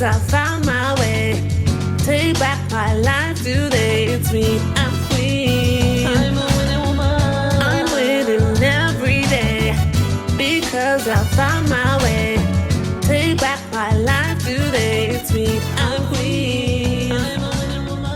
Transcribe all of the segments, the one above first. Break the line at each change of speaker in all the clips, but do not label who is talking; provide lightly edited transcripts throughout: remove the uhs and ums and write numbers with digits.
because I found my way. Take back my life today. It's me, I'm queen. I'm a winning woman. I'm winning every day because I found my way. Take back my life today. It's me, I'm queen. I'm a winning woman.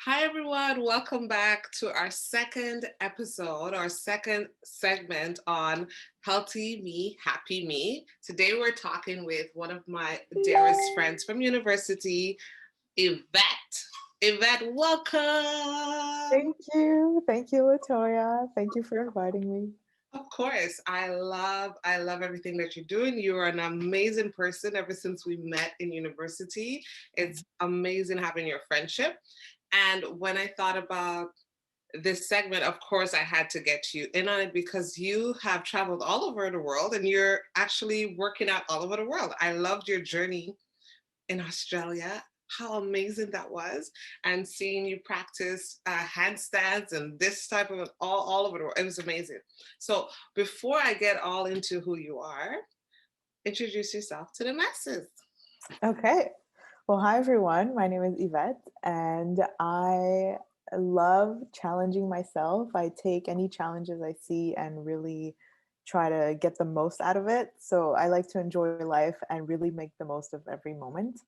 Hi, everyone. Welcome back to our second episode, our second segment on Healthy Me, Happy Me. Today, we're talking with one of my dearest friends from university, Yvette. Yvette, welcome.
Thank you. Thank you, Latoya. Thank you for inviting me.
Of course, I love everything that you're doing. You are an amazing person ever since we met in university. It's amazing having your friendship. And when I thought about this segment, of course, I had to get you in on it because you have traveled all over the world and you're actually working out all over the world. I loved your journey in Australia, how amazing that was, and seeing you practice handstands and this type of all over the world. It was amazing. So before I get all into who you are, introduce yourself to the masses.
Okay. Well, hi, everyone. My name is Yvette, and I love challenging myself. I take any challenges I see and really try to get the most out of it. So I like to enjoy life and really make the most of every moment.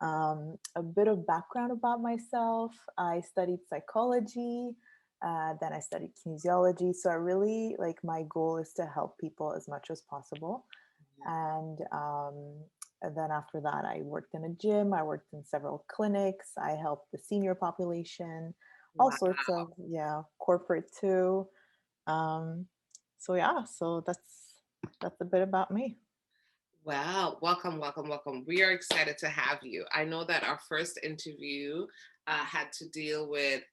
A bit of background about myself. I studied psychology, then I studied kinesiology. So I really my goal is to help people as much as possible. And then after that, I worked in a gym. I worked in several clinics. I helped the senior population, all
Wow.
sorts of, corporate too. So that's a bit about me.
Wow. Welcome, welcome, welcome. We are excited to have you. I know that our first interview had to deal with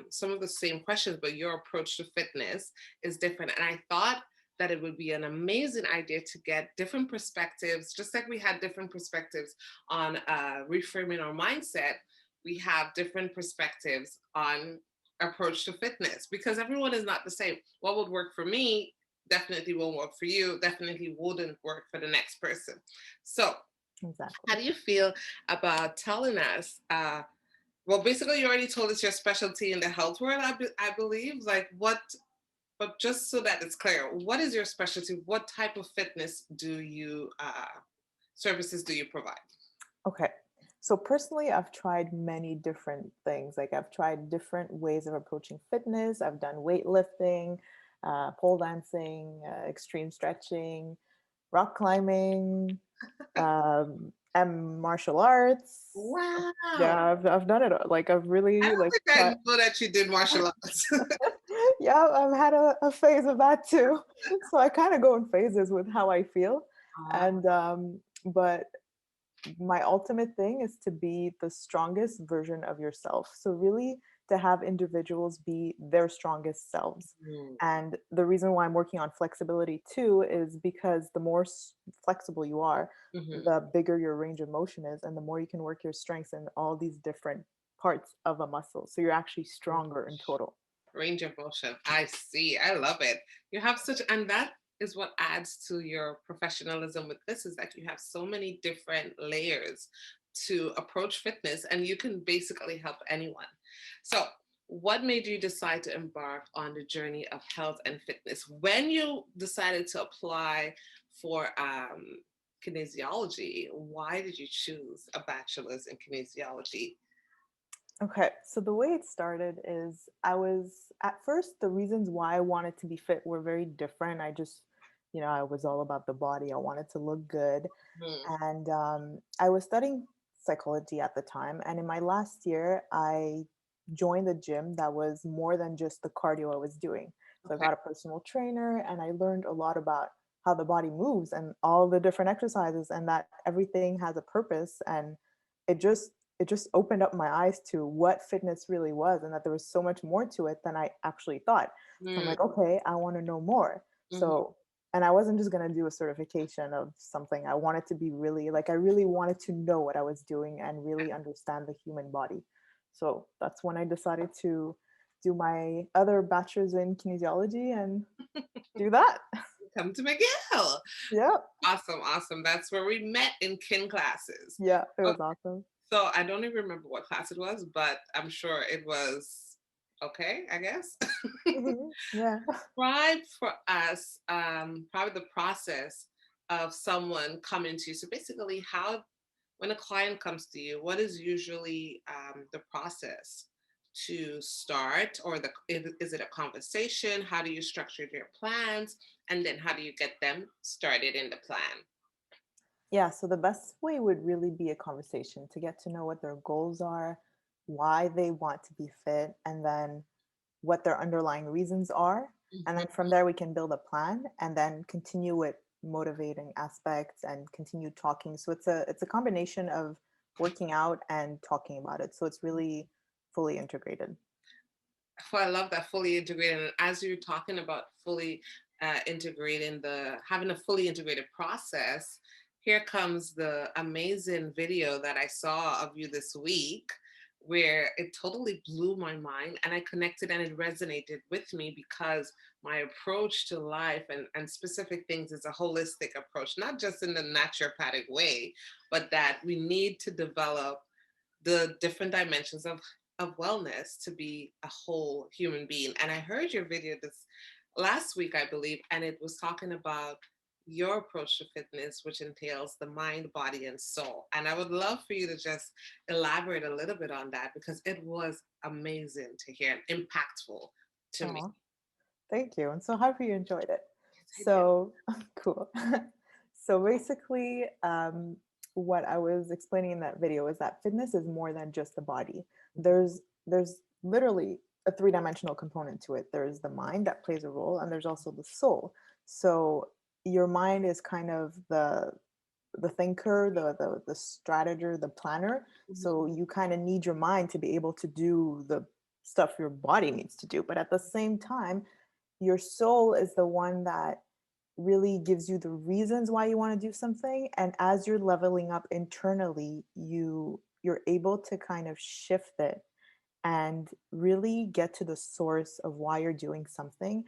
some of the same questions, but your approach to fitness is different. And I thought that it would be an amazing idea to get different perspectives, just like we had different perspectives on reframing our mindset. We have different perspectives on approach to fitness because everyone is not the same. What would work for me definitely won't work for you, definitely wouldn't work for the next person. So
Exactly.
how do you feel about telling us well, basically you already told us your specialty in the health world, I believe, like what, but just so that it's clear, what is your specialty? What type of fitness do you, services do you provide?
Okay. So personally, I've tried many different things. Like I've tried different ways of approaching fitness. I've done weightlifting, pole dancing, extreme stretching, rock climbing, and martial arts.
Wow.
Yeah, I've done it. Like I've really
I don't
like
think I
tried.
know that you did martial arts.
Yeah, I've had a phase of that too. So I kind of go in phases with how I feel. And but my ultimate thing is to be the strongest version of yourself. So really to have individuals be their strongest selves. And the reason why I'm working on flexibility too is because the more flexible you are, the bigger your range of motion is, and the more you can work your strengths in all these different parts of a muscle. So you're actually stronger in total.
Range of motion. I see. I love it. You have such, and that is what adds to your professionalism with this, is that you have so many different layers to approach fitness and you can basically help anyone. So what made you decide to embark on the journey of health and fitness? When you decided to apply for kinesiology, why did you choose a bachelor's in kinesiology?
Okay, so the way it started is I was at first, the reasons why I wanted to be fit were very different. I just, I was all about the body. I wanted to look good. And I was studying psychology at the time. And in my last year, I joined a gym that was more than just the cardio I was doing. So I got a personal trainer and I learned a lot about how the body moves and all the different exercises, and that everything has a purpose. And it just it just opened up my eyes to what fitness really was, and that there was so much more to it than I actually thought. So I'm like, okay, I want to know more. So, and I wasn't just going to do a certification of something. I wanted to be really, I really wanted to know what I was doing and really understand the human body. So that's when I decided to do my other bachelor's in kinesiology and do that.
come to McGill.
Yep.
Awesome, awesome. That's where we met in kin classes.
Yeah, it
Oh,
was awesome.
so I don't even remember what class it was, but I'm sure it was okay, I guess.
Yeah.
Describe for us probably the process of someone coming to you. So basically, how when a client comes to you, what is usually the process to start, or is it a conversation? How do you structure your plans, and then how do you get them started in the plan?
Yeah, so the best way would really be a conversation to get to know what their goals are, why they want to be fit, and then what their underlying reasons are. And then
Mhm.
from there, we can build a plan and then continue with motivating aspects and continue talking. So it's a combination of working out and talking about it. So it's really fully integrated.
Oh, I love that, fully integrated. And as you're talking about fully integrating having a fully integrated process, here comes the amazing video that I saw of you this week, where it totally blew my mind and I connected and it resonated with me because my approach to life and specific things is a holistic approach, not just in the naturopathic way, but that we need to develop the different dimensions of wellness to be a whole human being. And I heard your video this last week, I believe, and it was talking about your approach to fitness, which entails the mind, body, and soul. And I would love for you to just elaborate a little bit on that because it was amazing to hear and impactful to me.
Oh, thank you. And so happy you enjoyed it.
Yes, I did.
So cool. So basically, what I was explaining in that video is that fitness is more than just the body. There's literally a three-dimensional component to it. There's the mind that plays a role, and there's also the soul. So your mind is kind of the thinker, the strateger, the planner.
Mhm.
So you kind of need your mind to be able to do the stuff your body needs to do. But at the same time, your soul is the one that really gives you the reasons why you want to do something. And as you're leveling up internally, you're able to kind of shift it and really get to the source of why you're doing something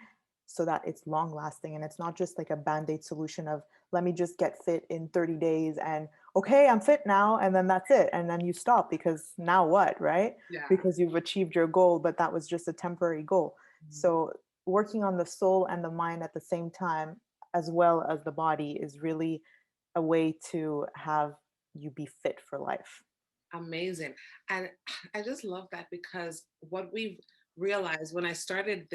so that it's long lasting and it's not just like a band-aid solution of let me just get fit in 30 days and okay, I'm fit now and then that's it and then you stop because now what, right?
Yeah.
Because you've achieved your goal but that was just a temporary goal.
Mhm.
So working on the soul and the mind at the same time as well as the body is really a way to have you be fit for life.
Amazing. And I just love that because what we've realized when I started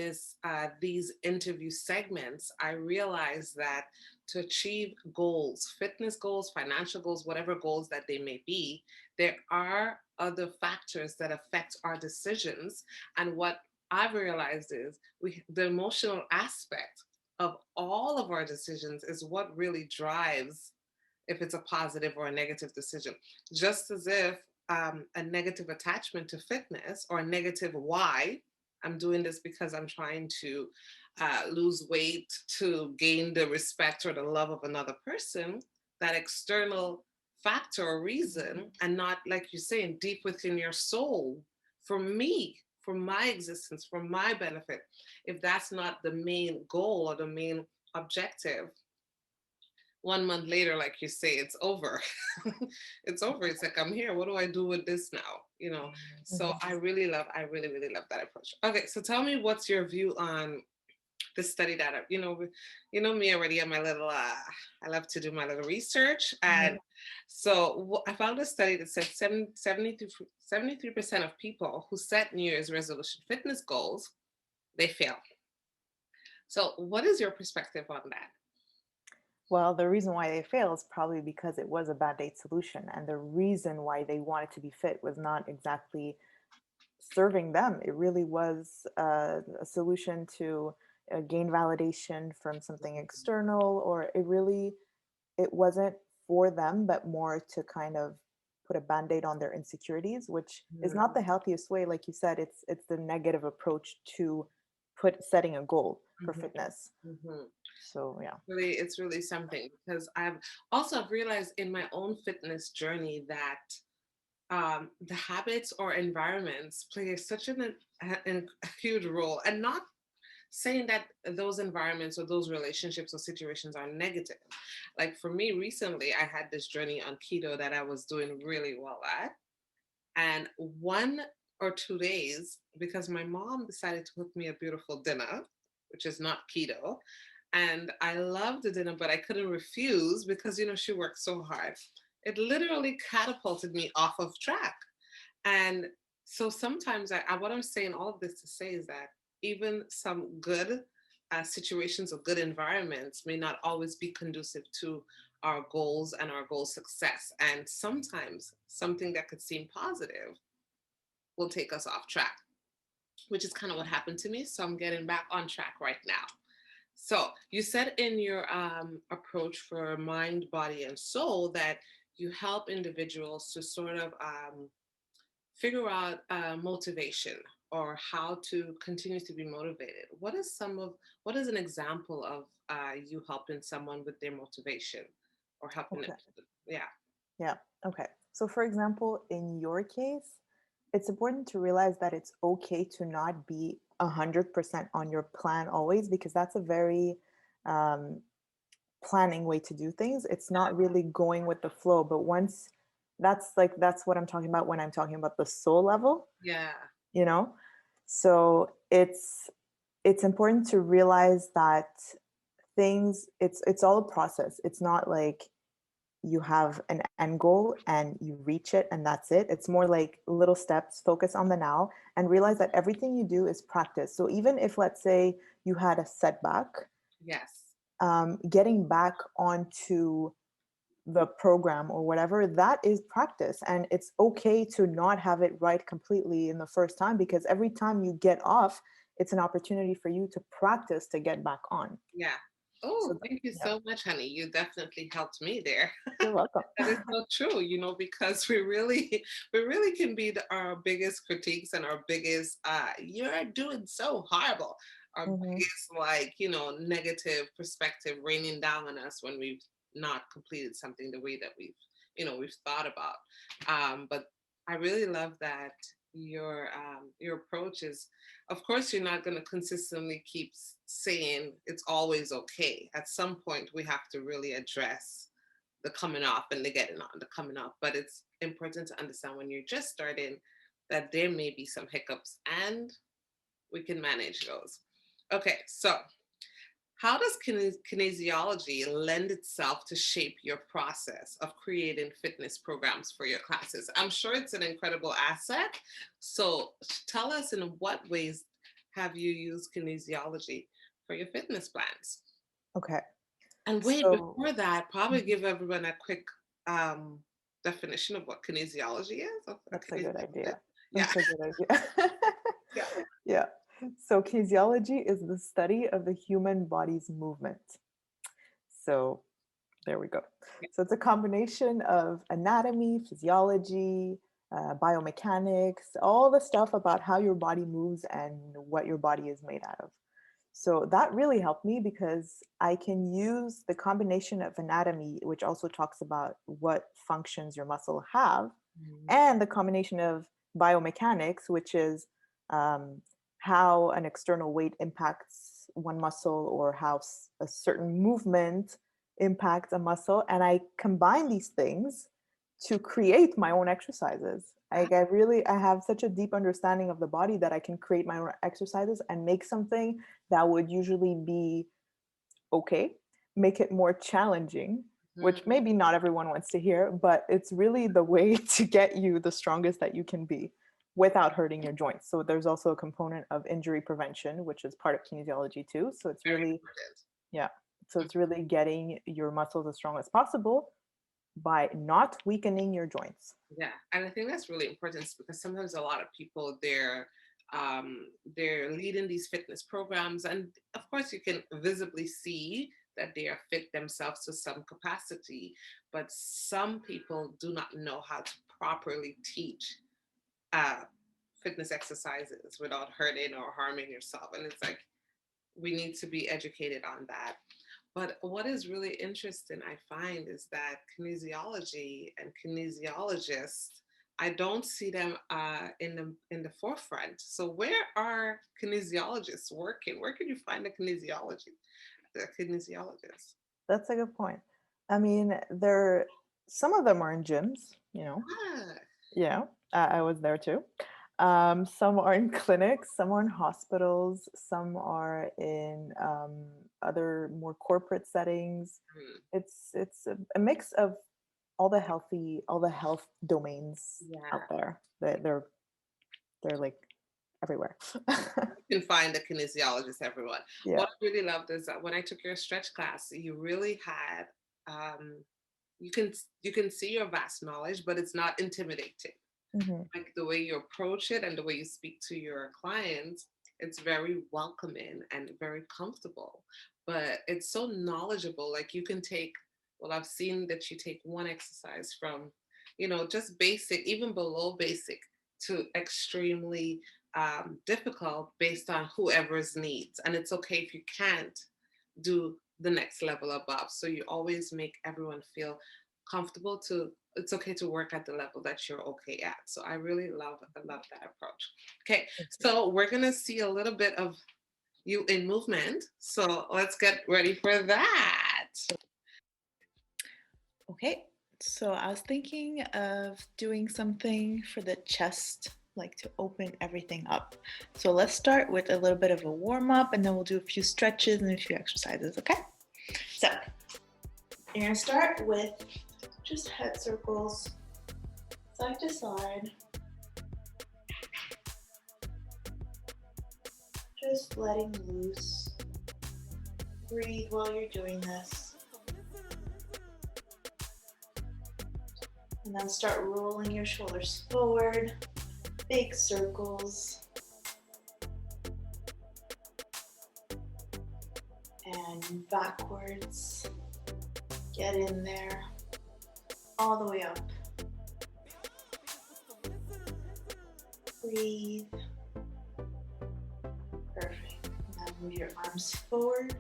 these interview segments, I realized that to achieve goals, fitness goals, financial goals, whatever goals that they may be, there are other factors that affect our decisions. And what I've realized is the emotional aspect of all of our decisions is what really drives if it's a positive or a negative decision. Just as if a negative attachment to fitness or a negative why, I'm doing this because I'm trying to lose weight to gain the respect or the love of another person, that external factor or reason, and not, like you're saying, deep within your soul, for me, for my existence, for my benefit, if that's not the main goal or the main objective, 1 month later, like you say, it's over. It's over. It's like, I'm here. What do I do with this now? So
Mhm.
I really, really love that approach. Okay. So tell me, what's your view on the study that, you know me already. I'm my little, I love to do my little research. And so I found a study that said 73% of people who set New Year's resolution fitness goals, they fail. So what is your perspective on that?
Well, the reason why they fail is probably because it was a bad date solution. And the reason why they wanted to be fit was not exactly serving them. It really was a solution to gain validation from something external, or it wasn't for them, but more to kind of put a band-aid on their insecurities, which is not the healthiest way. Like you said, it's the negative approach to put setting a goal for
Mhm.
fitness.
Mhm.
So yeah.
It's really something because I've realized in my own fitness journey that the habits or environments play such a huge role, and not saying that those environments or those relationships or situations are negative. Like for me recently, I had this journey on keto that I was doing really well at. And 1 or 2 days, because my mom decided to cook me a beautiful dinner, which is not keto. And I loved the dinner, but I couldn't refuse because, she worked so hard. It literally catapulted me off of track. And so sometimes what I'm saying all of this to say is that even some good situations or good environments may not always be conducive to our goals and our goal success. And sometimes something that could seem positive will take us off track, which is kind of what happened to me. So I'm getting back on track right now. So you said in your approach for mind, body, and soul that you help individuals to sort of figure out motivation or how to continue to be motivated. What is an example of you helping someone with their motivation or helping
Okay.
them? Yeah.
Yeah. Okay. So, for example, in your case, it's important to realize that it's okay to not be 100% on your plan always, because that's a very um, planning way to do things. It's not really going with the flow. But once that's what I'm talking about when I'm talking about the soul level,
Yeah.
you know? So it's important to realize that it's all a process. It's not like you have an end goal and you reach it and that's it. It's more like little steps, focus on the now, and realize that everything you do is practice. So even if, let's say, you had a setback,
Yes.
getting back onto the program or whatever, that is practice. And it's okay to not have it right completely in the first time, because every time you get off, it's an opportunity for you to practice to get back on.
Yeah.
So
Oh, thank you
yeah,
so much, honey. You definitely helped me there.
you're welcome.
That is so true, because we really, we really can be our biggest critiques and our biggest, you're doing so horrible. Our
Hmm.
biggest, negative perspective raining down on us when we've not completed something the way that we've thought about. But I really love that your approach is, of course, you're not going to consistently keep saying it's always okay. At some point, we have to really address the coming off and the getting on, the coming off. But it's important to understand when you're just starting that there may be some hiccups and we can manage those. Okay, so how does kinesiology lend itself to shape your process of creating fitness programs for your classes? I'm sure it's an incredible asset. So tell us, in what ways have you used kinesiology for your fitness plans?
Okay.
And wait,
So
before that, probably
mhm,
give everyone a quick um, definition of what kinesiology is. Or
that's a good
kinesiologist.
idea.
Yeah,
That's a good idea.
yeah.
Yeah. So kinesiology is the study of the human body's movement. So there we go. So it's a combination of anatomy, physiology, biomechanics, all the stuff about how your body moves and what your body is made out of. So that really helped me because I can use the combination of anatomy, which also talks about what functions your muscle have,
Mhm.
and the combination of biomechanics, which is um, how an external weight impacts one muscle, or how a certain movement impacts a muscle. And I combine these things to create my own exercises. I have such a deep understanding of the body that I can create my own exercises and make something that would usually be okay, make it more challenging, which
Mhm.
maybe not everyone wants to hear, but it's really the way to get you the strongest that you can be without hurting your joints. So there's also a component of injury prevention, which is part of kinesiology too. So it's
Very
really,
important.
yeah. So it's really getting your muscles as strong as possible by not weakening your joints.
Yeah, and I think that's really important because sometimes a lot of people they're leading these fitness programs, and of course you can visibly see that they are fit themselves to some capacity, but some people do not know how to properly teach uh, fitness exercises without hurting or harming yourself, and it's like we need to be educated on that. But what is really interesting, I find, is that kinesiology and kinesiologists I don't see them in the forefront. So where are kinesiologists working? Where can you find a kinesiologist?
That's a good point. I mean, some of them are in gyms,
Ah,
I was there too. Some are in clinics, some are in hospitals, some are in other more corporate settings.
hmm,
It's a mix of all the health domains out
yeah.
there. They're like everywhere.
You can find a kinesiologist, everyone.
Yeah.
What I really loved is that when I took your stretch class, you really had um, you can see your vast knowledge, but it's not intimidating.
Hmm.
Like the way you approach it and the way you speak to your clients, it's very welcoming and very comfortable. But it's so knowledgeable. Like you can take, well, I've seen that you take one exercise from, just basic, even below basic, to extremely difficult based on whoever's needs. And it's okay if you can't do the next level above. So you always make everyone feel comfortable to it's okay to work at the level that you're okay at. So I really love that approach. Okay, so we're gonna see a little bit of you in movement. So let's get ready for that.
Okay, so I was thinking of doing something for the chest, like to open everything up. So let's start with a little bit of a warm up and then we'll do a few stretches and a few exercises, okay? So you're gonna start with just head circles, side to side. Just letting loose. Breathe while you're doing this. And then start rolling your shoulders forward, big circles. And backwards. Get in there, all the way up. Breathe. Perfect. Now move your arms forward,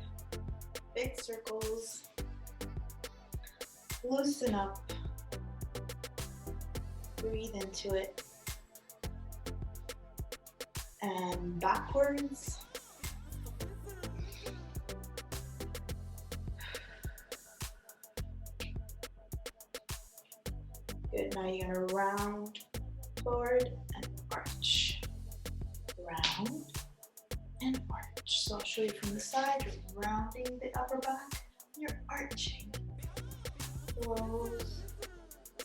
big circles. Loosen up. Breathe into it. And backwards. Good, now you're gonna round forward and arch. Round and arch. So I'll show you from the side, you're rounding the upper back, you're arching. Close,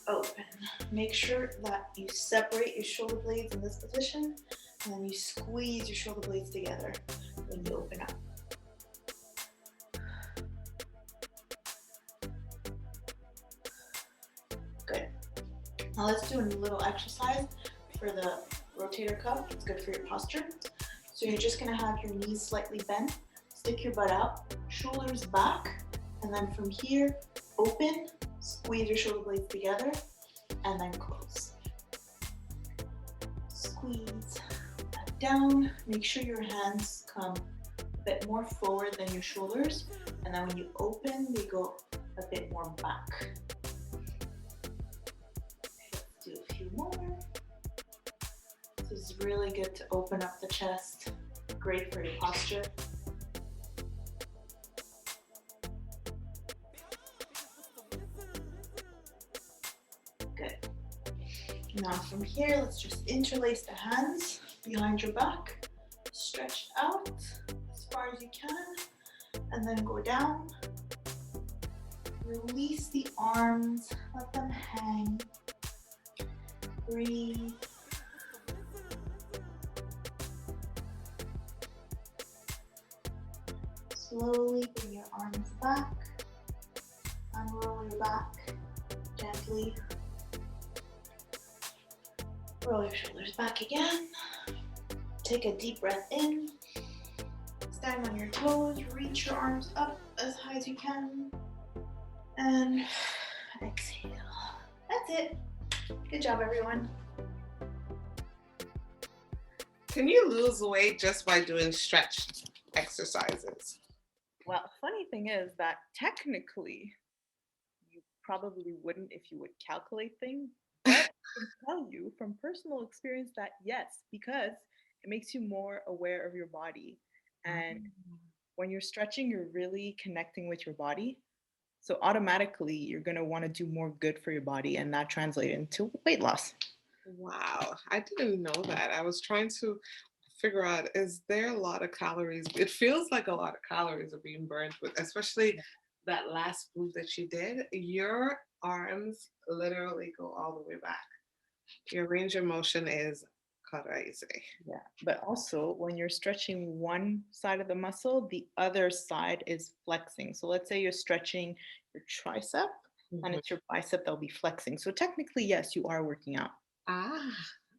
open. Make sure that you separate your shoulder blades in this position, and then you squeeze your shoulder blades together when you open up. Good. Now let's do a little exercise for the rotator cuff. It's good for your posture. So you're just gonna have your knees slightly bent, stick your butt out, shoulders back, and then from here, open, squeeze your shoulder blades together, and then close. Squeeze back down. Make sure your hands come a bit more forward than your shoulders, and then when you open, they go a bit more back. Let's do a few more. This is really good to open up the chest. Great for your posture. Good. Now from here, let's just interlace the hands behind your back. Stretch out as far as you can, and then go down. Release the arms, let them hang. Breathe. Slowly bring your arms back. Unroll your back gently. Roll your shoulders back again. Take a deep breath in. Stand on your toes. Reach your arms up as high as you can. And exhale. That's it. Good job, everyone.
Can you lose weight just by doing stretch exercises?
Well, funny thing is that technically you probably wouldn't if you would calculate things, but can tell you from personal experience that yes, because it makes you more aware of your body. And when you're stretching, you're really connecting with your body. So automatically, you're going to want to do more good for your body and that translate into weight loss.
Wow, I didn't know that. I was trying to figure out, is there a lot of calories? It feels like a lot of calories are being burned with, especially that last move that you did. Your arms literally go all the way back. Your range of motion is crazy.
Yeah. But also, when you're stretching one side of the muscle, the other side is flexing. So let's say you're stretching your tricep and it's your bicep that'll be flexing. So technically, yes, you are working out.
Ah,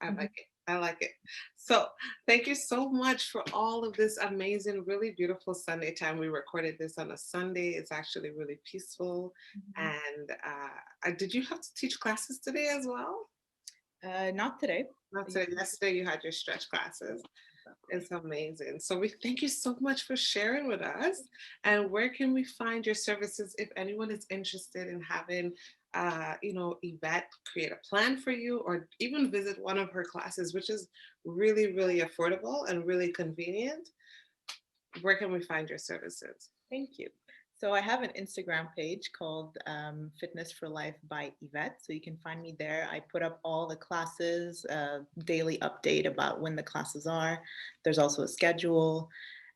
I like it. I like it. So thank you so much for all of this amazing, really beautiful Sunday time. We recorded this on a Sunday. It's actually really peaceful. And did you have to teach classes today as well?
Not today.
Not today. Yesterday you had your stretch classes. It's amazing. So we thank you so much for sharing with us. And where can we find your services if anyone is interested in having Yvette create a plan for you, or even visit one of her classes, which is really, really affordable and really convenient? Where can we find your services?
Thank you. So I have an Instagram page called Fitness for Life by Yvette. So you can find me there. I put up all the classes, daily update about when the classes are. There's also a schedule.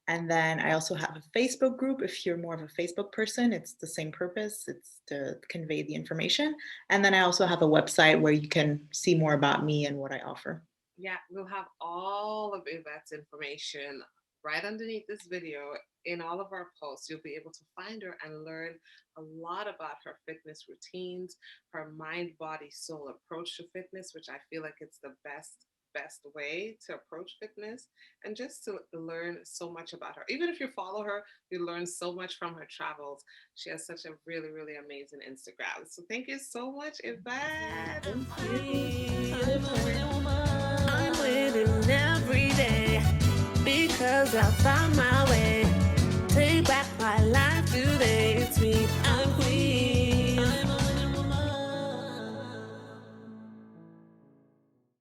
And then I also have a Facebook group. If you're more of a Facebook person, it's the same purpose. It's to convey the information. And then I also have a website where you can see more about me and what I offer.
Yeah, we'll have all of Yvette's information right underneath this video. In all of our posts, you'll be able to find her and learn a lot about her fitness routines, her mind, body, soul approach to fitness, which I feel like it's the best way to approach fitness, and just to learn so much about her. Even if you follow her, you learn so much from her travels. She has such a really, really amazing Instagram. So thank you so much, Yvette.
I'm winning every day because I found my